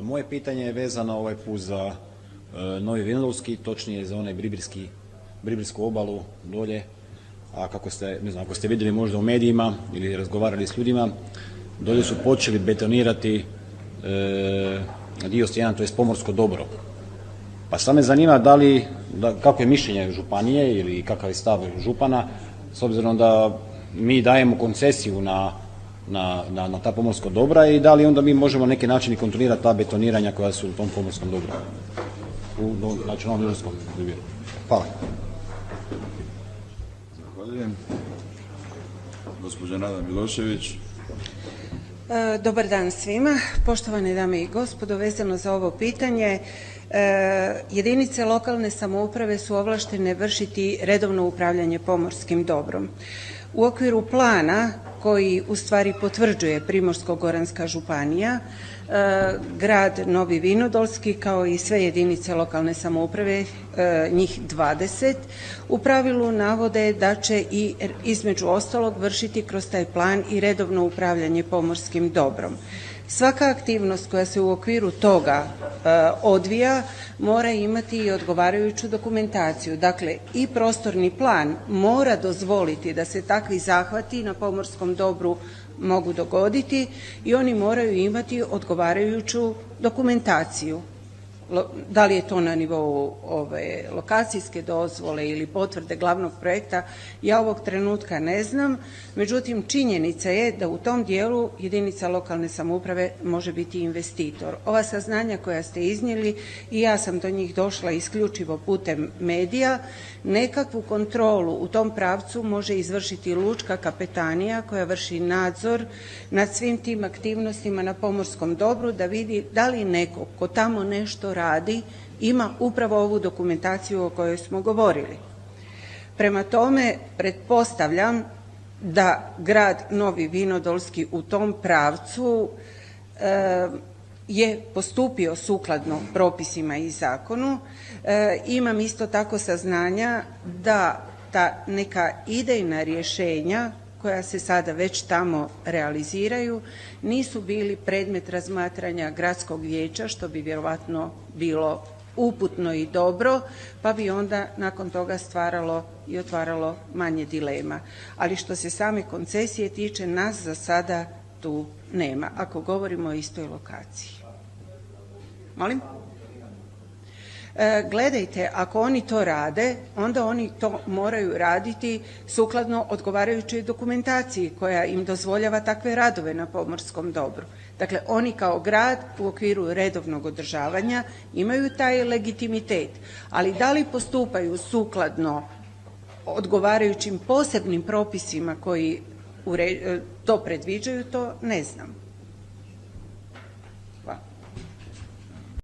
Moje pitanje je vezano ovaj put za Novi Vinodolski, točnije za onaj Bribirsku obalu dolje, a kako ste, ne znam, ako ste vidjeli možda u medijima ili razgovarali s ljudima, dolje su počeli betonirati dio stijena, to je pomorsko dobro. Pa sad me zanima kako je mišljenje županije ili kakav je stav župana, s obzirom da mi dajemo koncesiju na ta pomorska dobra i da li onda mi možemo na neki način kontrolirati ta betoniranja koja su u tom pomorskom dobru, znači Novom Vinodolskom rivijeru. Hvala. Zahvaljujem. Gospođa Nada Milošević. Dobar dan svima. Poštovane dame i gospodo, vezano za ovo pitanje, jedinice lokalne samouprave su ovlaštene vršiti redovno upravljanje pomorskim dobrom. U okviru plana koji u stvari potvrđuje Primorsko-goranska županija, grad Novi Vinodolski kao i sve jedinice lokalne samouprave, njih 20, u pravilu navode da će i između ostalog vršiti kroz taj plan i redovno upravljanje pomorskim dobrom. Svaka aktivnost koja se u okviru toga odvija mora imati i odgovarajuću dokumentaciju. Dakle, i prostorni plan mora dozvoliti da se takvi zahvati na pomorskom dobru mogu dogoditi i oni moraju imati odgovarajuću dokumentaciju. Da li je to na nivou lokacijske dozvole ili potvrde glavnog projekta, ja ovog trenutka ne znam. Međutim, činjenica je da u tom dijelu jedinica lokalne samouprave može biti investitor. Ova saznanja koja ste iznijeli i ja sam do njih došla isključivo putem medija. Nekakvu kontrolu u tom pravcu može izvršiti lučka kapetanija koja vrši nadzor nad svim tim aktivnostima na pomorskom dobru da vidi da li neko ko tamo nešto radi ima upravo ovu dokumentaciju o kojoj smo govorili. Prema tome, pretpostavljam da grad Novi Vinodolski u tom pravcu je postupio sukladno propisima i zakonu. Imam isto tako saznanja da ta neka idejna rješenja koja se sada već tamo realiziraju nisu bili predmet razmatranja gradskog vijeća, što bi vjerovatno bilo uputno i dobro, pa bi onda nakon toga stvaralo i otvaralo manje dilema. Ali što se same koncesije tiče, nas za sada tu nema, ako govorimo o istoj lokaciji. Molim? Gledajte, ako oni to rade, onda oni to moraju raditi sukladno odgovarajućoj dokumentaciji koja im dozvoljava takve radove na pomorskom dobru. Dakle, oni kao grad u okviru redovnog održavanja imaju taj legitimitet, ali da li postupaju sukladno odgovarajućim posebnim propisima koji to predviđaju, to ne znam.